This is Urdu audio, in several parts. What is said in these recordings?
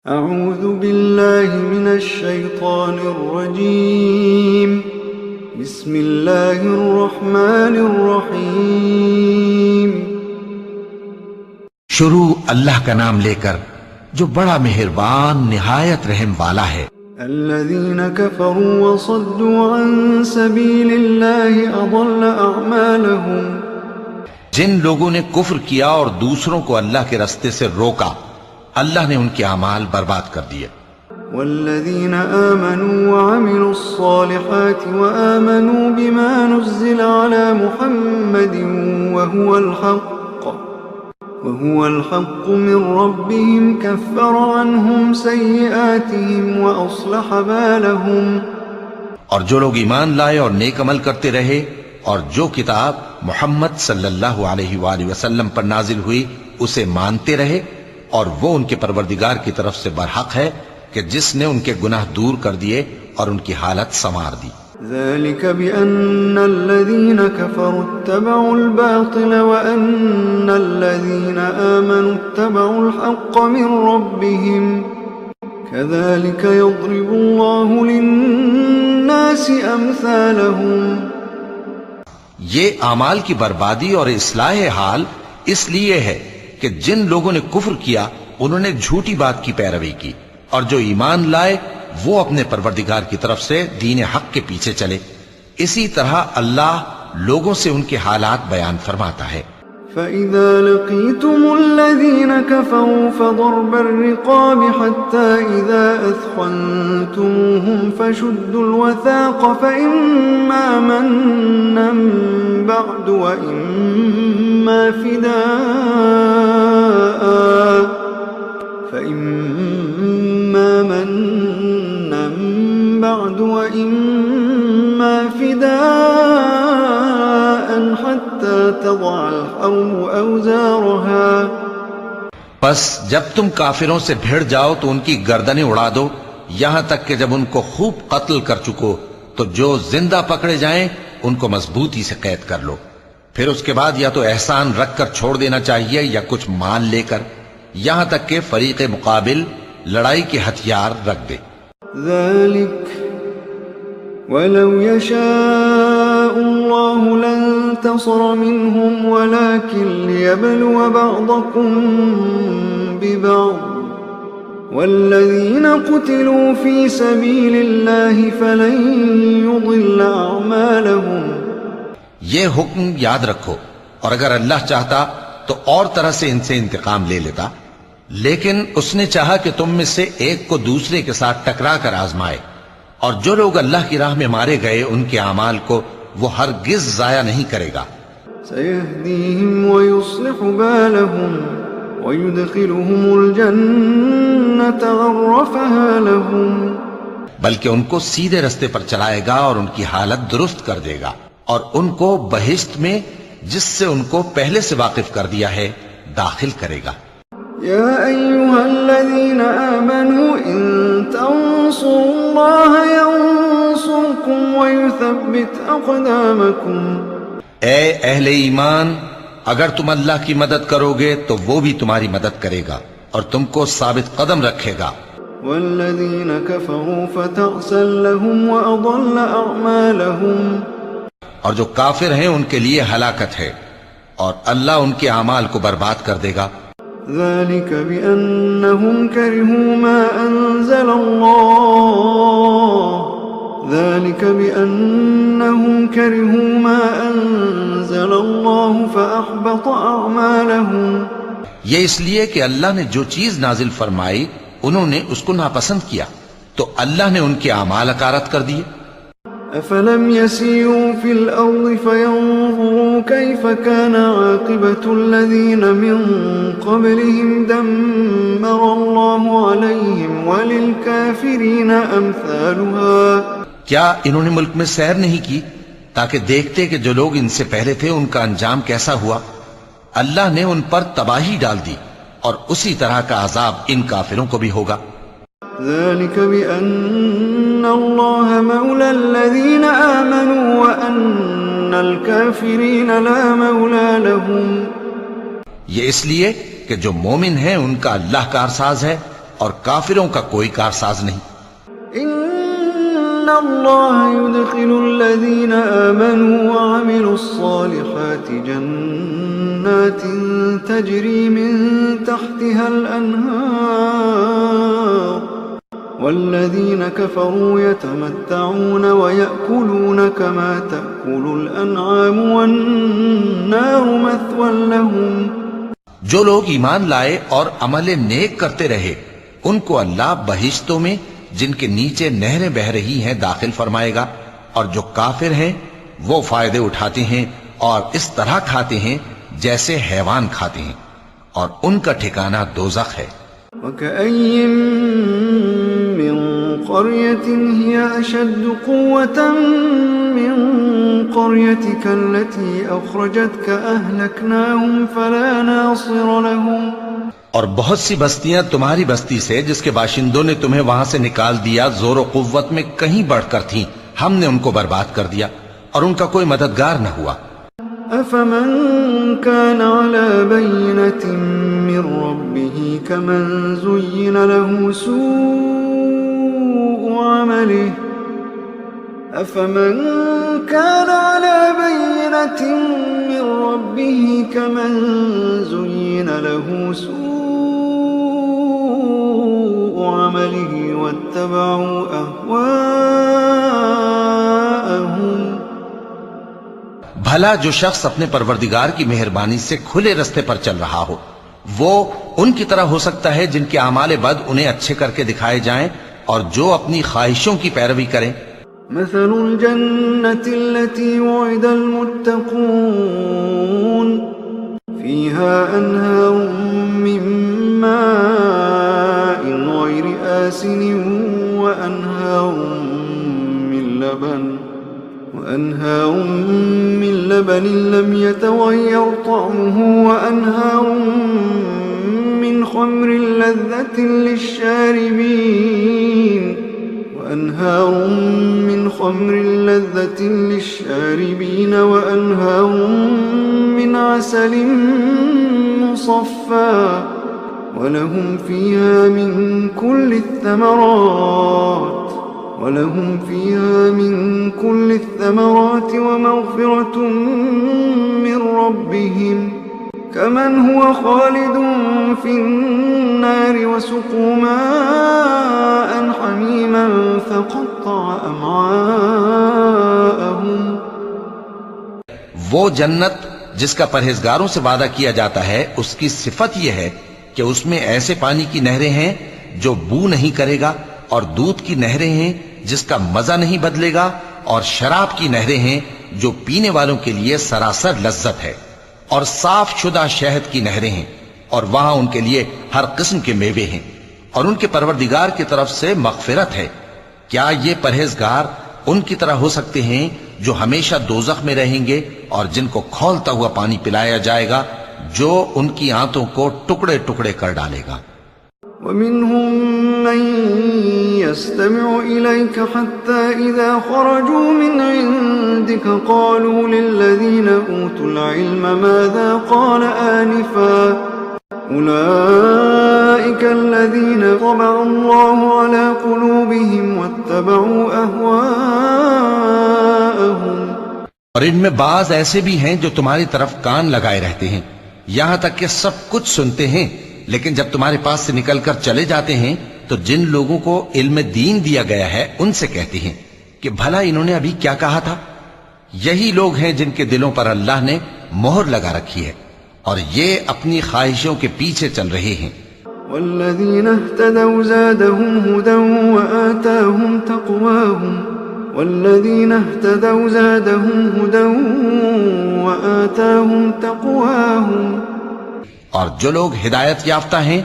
اعوذ باللہ من الشیطان الرجیم بسم اللہ الرحمن الرحیم۔ شروع اللہ کا نام لے کر جو بڑا مہربان نہایت رحم والا ہے۔ الذین کفروا وصدوا عن سبیل اللہ اضل اعمالہم، جن لوگوں نے کفر کیا اور دوسروں کو اللہ کے راستے سے روکا، اللہ نے ان کے اعمال برباد کر دیے۔ والذین آمنوا وعملوا الصالحات وآمنوا بما نزل على محمد وهو الحق من ربهم كفر عنهم سيئاتهم وأصلح بالهم۔ اور جو لوگ ایمان لائے اور نیک عمل کرتے رہے اور جو کتاب محمد صلی اللہ علیہ وآلہ وسلم پر نازل ہوئی اسے مانتے رہے، اور وہ ان کے پروردگار کی طرف سے برحق ہے کہ جس نے ان کے گناہ دور کر دیے اور ان کی حالت سنوار دی۔ ذلك بأن الذين كفروا اتبعوا الباطل وأن الذين آمنوا اتبعوا الحق من ربهم كذلك يضرب الله للناس أمثالهم۔ یہ اعمال کی بربادی اور اصلاح حال اس لیے ہے کہ جن لوگوں نے کفر کیا انہوں نے جھوٹی بات کی پیروی کی، اور جو ایمان لائے وہ اپنے پروردگار کی طرف سے دین حق کے پیچھے چلے۔ اسی طرح اللہ لوگوں سے ان کے حالات بیان فرماتا ہے۔ فَإِذَا لَقِيتُمُ الَّذِينَ كَفَرُوا فَضَرْبَ الرِّقَابِ حَتَّى إِذَا أَثْخَنْتُمُوهُمْ فَشُدُّوا الْوَثَاقَ فَإِمَّا مَنًّا بَعْدُ وَإِمَّا فِدَاءً حَتَّى تَضَعَ الْحَرْبُ أَوْزَارَهَا۔ پس جب تم کافروں سے بھیڑ جاؤ تو ان کی گردنیں اڑا دو، یہاں تک کہ جب ان کو خوب قتل کر چکو تو جو زندہ پکڑے جائیں ان کو مضبوطی سے قید کر لو، پھر اس کے بعد یا تو احسان رکھ کر چھوڑ دینا چاہیے یا کچھ مال لے کر، یہاں تک کہ فریق مقابل لڑائی کے ہتھیار رکھ دے۔ ذلك ولو يشاء الله لانتصر منهم ولكن ليبلو بعضكم ببعض والذين قتلوا في سبيل الله فلن يضل أعمالهم۔ یہ حکم یاد رکھو، اور اگر اللہ چاہتا تو اور طرح سے ان سے انتقام لے لیتا، لیکن اس نے چاہا کہ تم میں سے ایک کو دوسرے کے ساتھ ٹکرا کر آزمائے، اور جو لوگ اللہ کی راہ میں مارے گئے ان کے اعمال کو وہ ہرگز ضائع نہیں کرے گا۔ سيهديهم ويصلح بالهم ويدخلهم الجنة عرفها لهم۔ بلکہ ان کو سیدھے رستے پر چلائے گا اور ان کی حالت درست کر دے گا، اور ان کو بہشت میں جس سے ان کو پہلے سے واقف کر دیا ہے داخل کرے گا۔ يا أيها الذين آمنوا إن تنصروا الله ينصركم ويثبت أقدامكم۔ اے اہل ایمان، اگر تم اللہ کی مدد کرو گے تو وہ بھی تمہاری مدد کرے گا اور تم کو ثابت قدم رکھے گا۔ والذين كفروا فتعسا لهم وأضل أعمالهم۔ اور جو کافر ہیں ان کے لیے ہلاکت ہے، اور اللہ ان کے اعمال کو برباد کر دے گا۔ ذلك بأنهم كرهوا ما أنزل الله فأحبط أعمالهم۔ یہ اس لیے کہ اللہ نے جو چیز نازل فرمائی انہوں نے اس کو ناپسند کیا تو اللہ نے ان کے اعمال اکارت کر دیے۔ أفلم يسيروا في الأرض فينظروا كيف كان عاقبة الذين من قبلهم دمر الله عليهم وللكافرين أمثالها۔ کیا انہوں نے ملک میں سیر نہیں کی تاکہ دیکھتے کہ جو لوگ ان سے پہلے تھے ان کا انجام کیسا ہوا؟ اللہ نے ان پر تباہی ڈال دی، اور اسی طرح کا عذاب ان کافروں کو بھی ہوگا۔ ذلك بأن الله مولى الذين آمنوا وأن الكافرين لا مولى لهم۔ یہ اس لیے کہ جو مومن ہیں ان کا اللہ کارساز ہے اور کافروں کا کوئی کارساز نہیں۔ إن الله يدخل الذين آمنوا وعملوا الصالحات جنات تجري من تحتها الأنهار والذين كفروا يتمتعون ويأكلون كما تأكل الأنعام والنار مثوى لهم۔ جو لوگ ایمان لائے اور عمل نیک کرتے رہے ان کو اللہ بہشتوں میں جن کے نیچے نہریں بہ رہی ہیں داخل فرمائے گا، اور جو کافر ہیں وہ فائدے اٹھاتے ہیں اور اس طرح کھاتے ہیں جیسے حیوان کھاتے ہیں، اور ان کا ٹھکانہ دوزخ ہے۔ وَكَأَيٍّ مِّن قَرْيَةٍ هِيَ أَشَدُّ قُوَّةً مِّن قَرْيَتِكَ الَّتِي أَخْرَجَتْكَ أَهْلَكْنَاهُمْ فَلَا نَاصِرَ لَهُمْ۔ اور بہت سی بستیاں تمہاری بستی سے جس کے باشندوں نے تمہیں وہاں سے نکال دیا زور و قوت میں کہیں بڑھ کر تھیں، ہم نے ان کو برباد کر دیا اور ان کا کوئی مددگار نہ ہوا۔ أَفَمَن كَانَ عَلَى بَيِّنَةٍ مِّن رَّبِّهِ كَمَن زُيِّنَ لَهُ سُوءُ عَمَلِهِ أَفَمَن كَانَ عَلَى بَيِّنَةٍ مِّن رَّبِّهِ كَمَن زُيِّنَ لَهُ سُوءُ عَمَلِهِ وَاتَّبَعُوا أَهْوَاءَهُمْ۔ بھلا جو شخص اپنے پروردگار کی مہربانی سے کھلے رستے پر چل رہا ہو وہ ان کی طرح ہو سکتا ہے جن کے اعمال بد انہیں اچھے کر کے دکھائے جائیں اور جو اپنی خواہشوں کی پیروی کریں۔ مثل الجنة التي وعد المتقون فيها أنهار من ماء غير آسن وأنهار من لبن لم يتغير طعمه وأنهار من خمر لذة للشاربين وأنهار من عسل مصفى ولهم فيها من كل الثمرات ومغفرة من ربهم كمن هو خالد في النار وسقوا ماء حميما فقطع أمعاءهم۔ وہ جنت جس کا پرہیزگاروں سے وعدہ کیا جاتا ہے اس کی صفت یہ ہے کہ اس میں ایسے پانی کی نہریں ہیں جو بو نہیں کرے گا، اور دودھ کی نہریں ہیں جس کا مزہ نہیں بدلے گا، اور شراب کی نہریں ہیں جو پینے والوں کے لیے سراسر لذت ہے، اور صاف شدہ شہد کی نہریں ہیں، اور وہاں ان کے لیے ہر قسم کے میوے ہیں، اور ان کے پروردگار کی طرف سے مغفرت ہے۔ کیا یہ پرہیزگار ان کی طرح ہو سکتے ہیں جو ہمیشہ دوزخ میں رہیں گے اور جن کو کھولتا ہوا پانی پلایا جائے گا جو ان کی آنتوں کو ٹکڑے ٹکڑے کر ڈالے گا۔ ومنهم من يستمع إليك حتى إذا خرجوا من عندك قالوا للذين أوتوا العلم ماذا قال آنفا أولئك الذين طبع الله على قلوبهم واتبعوا أهواءهم۔ اور ان میں بعض ایسے بھی ہیں جو تمہاری طرف کان لگائے رہتے ہیں یہاں تک کہ سب کچھ سنتے ہیں، لیکن جب تمہارے پاس سے نکل کر چلے جاتے ہیں تو جن لوگوں کو علم دین دیا گیا ہے ان سے کہتے ہیں کہ بھلا انہوں نے ابھی کیا کہا تھا۔ یہی لوگ ہیں جن کے دلوں پر اللہ نے مہر لگا رکھی ہے اور یہ اپنی خواہشوں کے پیچھے چل رہے ہیں۔ والذین اهتدوا زادهم هدى وآتاهم تقواهم والذین اهتدوا زادهم هدى وآتاهم تقواهم۔ اور جو لوگ ہدایت یافتہ ہیں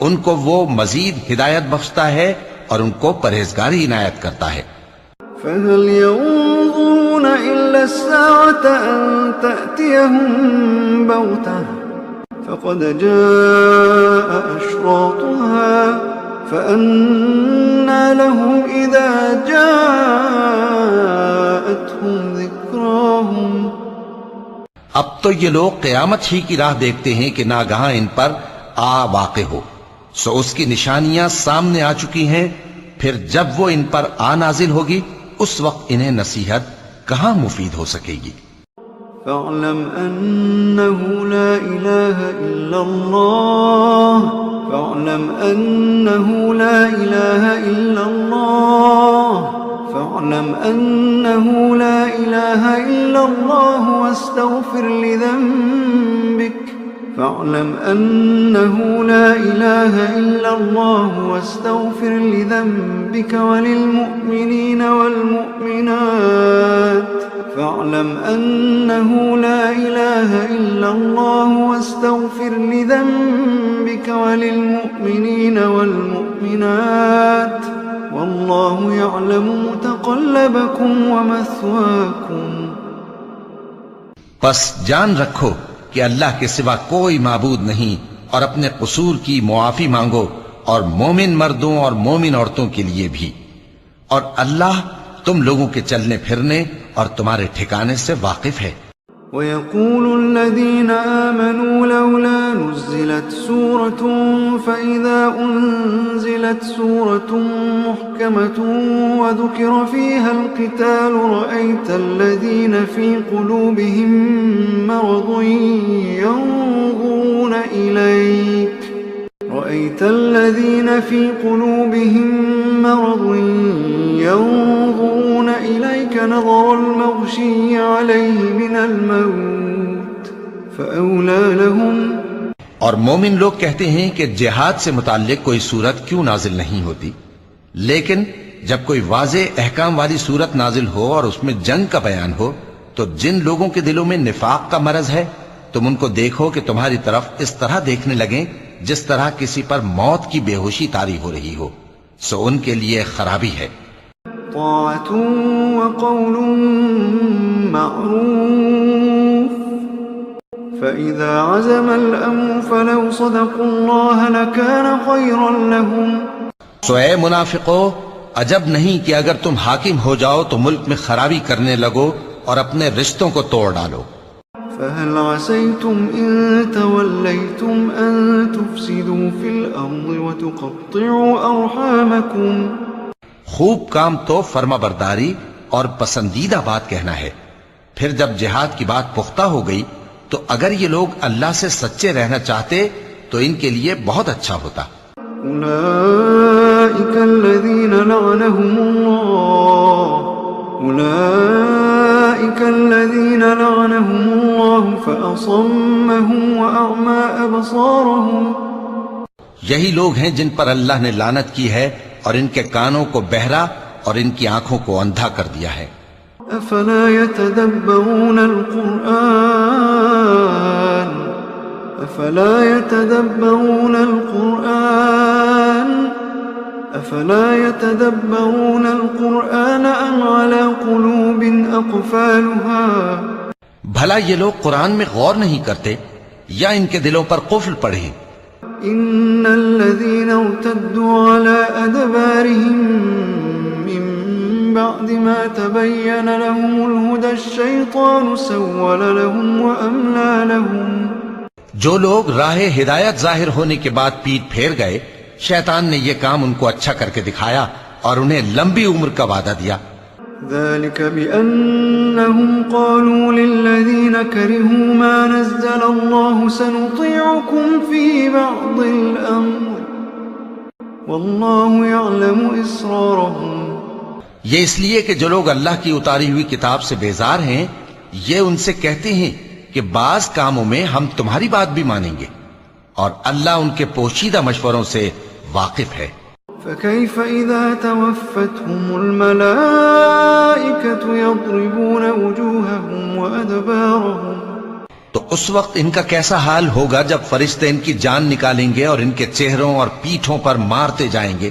ان کو وہ مزید ہدایت بخشتا ہے اور ان کو پرہیزگاری عنایت کرتا ہے۔ فَهَلْ يَنظُرُونَ إِلَّا السَّاعَةَ أَن تَأْتِيَهُم بَغْتَةً فَقَدْ جَاءَ أَشْرَاطُهَا فَأَنَّىٰ لَهُمْ إِذَا جَاءَتْهُمْ ذِكْرَاهُمْ۔ اب تو یہ لوگ قیامت ہی کی راہ دیکھتے ہیں کہ ناگہاں ان پر آ واقع ہو، سو اس کی نشانیاں سامنے آ چکی ہیں، پھر جب وہ ان پر آ نازل ہوگی اس وقت انہیں نصیحت کہاں مفید ہو سکے گی۔ فاعلم أنه لا إله إلا الله فاعلم أنه لا إله إلا الله فاعلم أنه لا إله إلا الله واستغفر لذنبك فاعلم أنه لا إله إلا الله واستغفر لذنبك وللمؤمنين والمؤمنات فاعلم أنه لا إله إلا الله واستغفر لذنبك وللمؤمنين والمؤمنات والله يعلم متقلبكم ومثواكم۔ پس جان رکھو کہ اللہ کے سوا کوئی معبود نہیں، اور اپنے قصور کی معافی مانگو، اور مومن مردوں اور مومن عورتوں کے لیے بھی، اور اللہ تم لوگوں کے چلنے پھرنے اور تمہارے ٹھکانے سے واقف ہے۔ وَيَقُولُ الَّذِينَ آمَنُوا لَوْلَا نُزِّلَتْ سُورَةٌ فَإِذَا أُنزِلَتْ سُورَةٌ مُحْكَمَةٌ وَذُكِرَ فِيهَا الْقِتَالُ رَأَيْتَ الَّذِينَ فِي قُلُوبِهِم مَّرَضٌ يَنظُرُونَ إِلَيْكَ نَظَرَ الْمَغْشِيِّ عَلَيْهِ مِنَ الْمَوْتِ فَأَوْلَى لَهُمْ۔ اور مومن لوگ کہتے ہیں کہ جہاد سے متعلق کوئی صورت کیوں نازل نہیں ہوتی، لیکن جب کوئی واضح احکام والی صورت نازل ہو اور اس میں جنگ کا بیان ہو تو جن لوگوں کے دلوں میں نفاق کا مرض ہے تم ان کو دیکھو کہ تمہاری طرف اس طرح دیکھنے لگیں جس طرح کسی پر موت کی بے ہوشی طاری ہو رہی ہو، سو ان کے لیے خرابی ہے۔ طاعة وقول معروف فإذا عزم الأمر فلو صدقوا الله لكان خيرا لهم۔ سو اے منافقو، عجب نہیں کہ اگر تم حاکم ہو جاؤ تو ملک میں خرابی کرنے لگو اور اپنے رشتوں کو توڑ ڈالو۔ فهل عسيتم إن توليتم أن تفسدوا في الأرض وتقطعوا أرحامكم۔ خوب کام تو فرما برداری اور پسندیدہ بات کہنا ہے، پھر جب جہاد کی بات پختہ ہو گئی تو اگر یہ لوگ اللہ سے سچے رہنا چاہتے تو ان کے لیے بہت اچھا ہوتا۔ أولئك الذين لعنهم الله فأصمهم وأعمى أبصارهم۔ یہی لوگ ہیں جن پر اللہ نے لعنت کی ہے اور ان کے کانوں کو بہرا اور ان کی آنکھوں کو اندھا کر دیا ہے۔ أفلا يتدبرون القرآن أم على قلوب أقفالها۔ بھلا یہ لوگ قرآن میں غور نہیں کرتے یا ان کے دلوں پر قفل پڑے؟ إن الذين ارتدوا على أدبارهم من بعد ما تبين لهم الهدى الشيطان سول لهم وأملى لهم۔ جو لوگ راہ ہدایت ظاہر ہونے کے بعد پیٹ پھیر گئے، شیطان نے یہ کام ان کو اچھا کر کے دکھایا اور انہیں لمبی عمر کا وعدہ دیا۔ ذلك بأنهم قالوا للذين كرهوا ما نزل الله سنطيعكم في بعض الأمر والله يعلم إسرارهم۔ یہ اس لیے کہ جو لوگ اللہ کی اتاری ہوئی کتاب سے بیزار ہیں یہ ان سے کہتے ہیں کہ بعض کاموں میں ہم تمہاری بات بھی مانیں گے، اور اللہ ان کے پوشیدہ مشوروں سے واقف ہے۔ فكيف إذا توفتهم الملائكة يضربون وجوههم وأدبارهم۔ تو اس وقت ان کا کیسا حال ہوگا جب فرشتے ان کی جان نکالیں گے اور ان کے چہروں اور پیٹھوں پر مارتے جائیں گے۔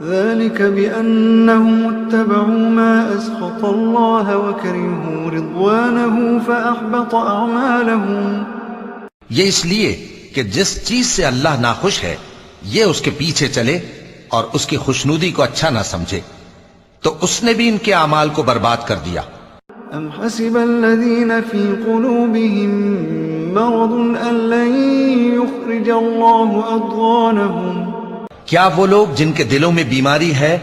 ذلك بأنهم اتبعوا ما أسخط الله وكرهوا رضوانه فأحبط أعمالهم۔ یہ اس لیے کہ جس چیز سے اللہ ناخوش ہے یہ اس کے پیچھے چلے اور اس کی خوشنودی کو اچھا نہ سمجھے تو اس نے بھی ان کے اعمال کو برباد کر دیا۔ أم حسب الذين في قلوبهم مرض أن لن يخرج الله أضغانهم کیا وہ لوگ جن کے دلوں میں بیماری ہے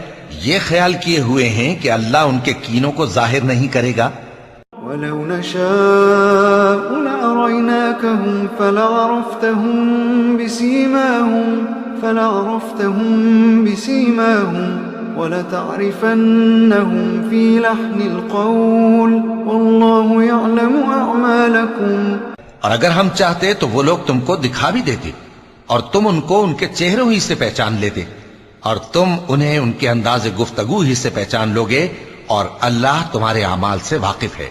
یہ خیال کیے ہوئے ہیں کہ اللہ ان کے کینوں کو ظاہر نہیں کرے گا؟ ولو نشاء لأريناكهم فلعرفتهم بسيماهم ولتعرفنهم في لحن القول والله يعلم أعمالكم. اور اگر ہم چاہتے تو وہ لوگ تم کو دکھا بھی دیتے اور تم ان کو ان کے چہروں ہی سے پہچان لیتے اور تم انہیں ان کے انداز گفتگو ہی سے پہچان لوگے اور اللہ تمہارے اعمال سے واقف ہے.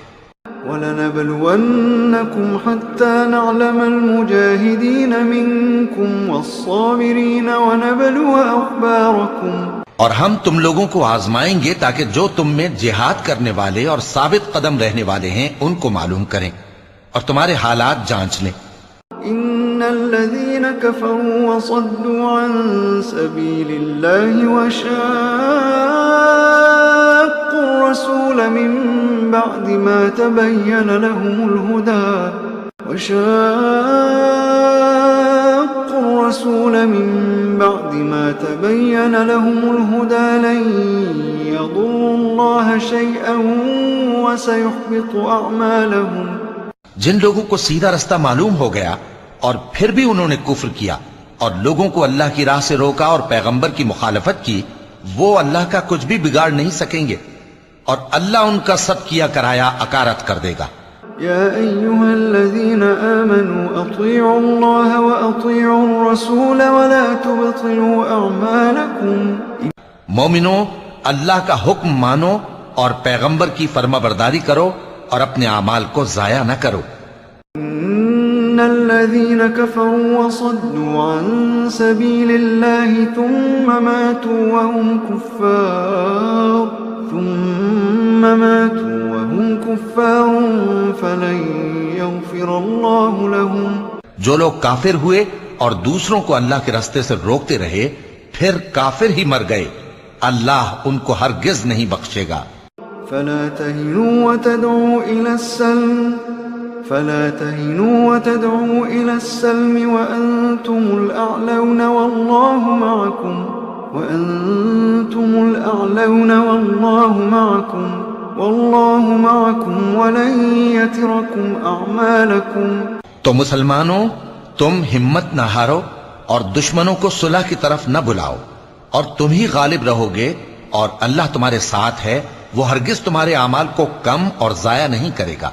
وَلَنَبْلُوَنَّكُمْ حَتَّى نَعْلَمَ الْمُجَاهِدِينَ مِنْكُمْ وَالصَّابِرِينَ وَنَبْلُوَ أَخْبَارَكُمْ. اور ہم تم لوگوں کو آزمائیں گے تاکہ جو تم میں جہاد کرنے والے اور ثابت قدم رہنے والے ہیں ان کو معلوم کریں اور تمہارے حالات جانچ لیں. إن الذين كفروا وصدوا عن سبيل الله وشاقوا الرسول من بعد ما تبين لهم الهدى لن يضروا الله شيئا وسيحبط أعمالهم. جن لوگوں کو سیدھا رستہ معلوم ہو گیا اور پھر بھی انہوں نے کفر کیا اور لوگوں کو اللہ کی راہ سے روکا اور پیغمبر کی مخالفت کی، وہ اللہ کا کچھ بھی بگاڑ نہیں سکیں گے اور اللہ ان کا سب کیا کرایا اکارت کر دے گا. يا أيها الذين آمنوا أطيعوا الله وأطيعوا الرسول ولا تبطلوا أعمالكم. مومنو، اللہ کا حکم مانو اور پیغمبر کی فرما برداری کرو اور اپنے اعمال کو ضائع نہ کرو. إن الذين كفروا وصدوا عن سبيل الله ثم ماتوا وهم كفار فلن يغفر الله لهم. جو لوگ کافر ہوئے اور دوسروں کو اللہ کے راستے سے روکتے رہے پھر کافر ہی مر گئے، اللہ ان کو ہرگز نہیں بخشے گا. فلا تهنوا وتدعوا إلى السلم وأنتم الأعلون والله معكم ولن يتركم أعمالكم. تو مسلمانوں، تم ہمت نہ ہارو اور دشمنوں کو صلح کی طرف نہ بلاؤ اور تم ہی غالب رہو گے اور اللہ تمہارے ساتھ ہے، وہ ہرگز تمہارے اعمال کو کم اور ضائع نہیں کرے گا.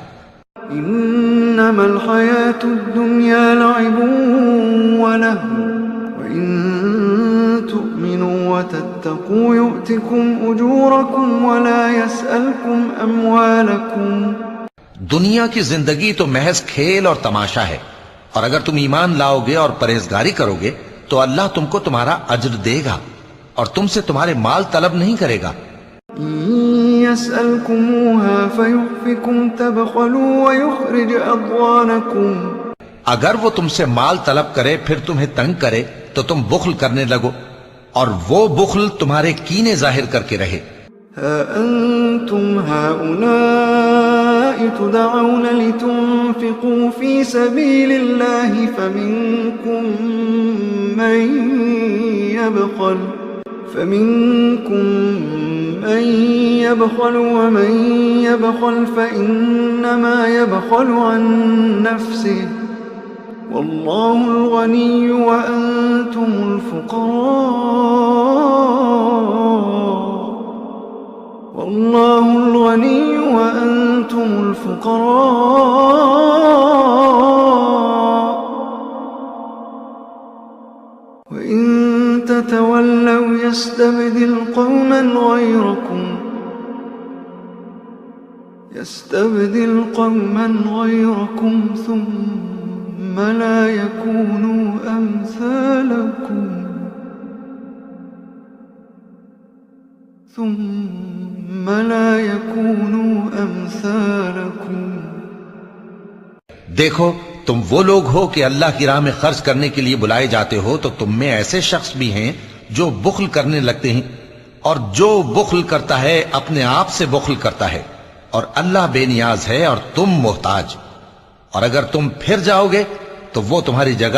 إنما الحياة الدنيا لعب ولهو وإن تؤمنوا وتتقوا يؤتكم أجوركم ولا يسألكم أموالكم. دنیا کی زندگی تو محض کھیل اور تماشا ہے، اور اگر تم ایمان لاؤ گے اور پرہیزگاری کرو گے تو اللہ تم کو تمہارا اجر دے گا اور تم سے تمہارے مال طلب نہیں کرے گا. يسألكموها فيحفكم تبخلوا ويخرج أضغانكم. اگر وہ تم سے مال طلب کرے پھر تمہیں تنگ کرے تو تم بخل کرنے لگو اور وہ بخل تمہارے کینے ظاہر کر کے رہے. ها أنتم هؤلاء تدعون لتنفقوا في سبيل الله فمنكم من يبخل ومن يبخل فإنما يبخل عن نفسه والله الغني وأنتم الفقراء وإن تتولوا يستبدل قوما غيركم ثم لا يكونوا أمثالكم. دیکھو، تم وہ لوگ ہو کہ اللہ کی راہ میں خرچ کرنے کے لیے بلائے جاتے ہو تو تم میں ایسے شخص بھی ہیں جو بخل کرنے لگتے ہیں، اور جو بخل کرتا ہے اپنے آپ سے بخل کرتا ہے، اور اللہ بے نیاز ہے اور تم محتاج، اور اگر تم پھر جاؤ گے تو وہ تمہاری جگہ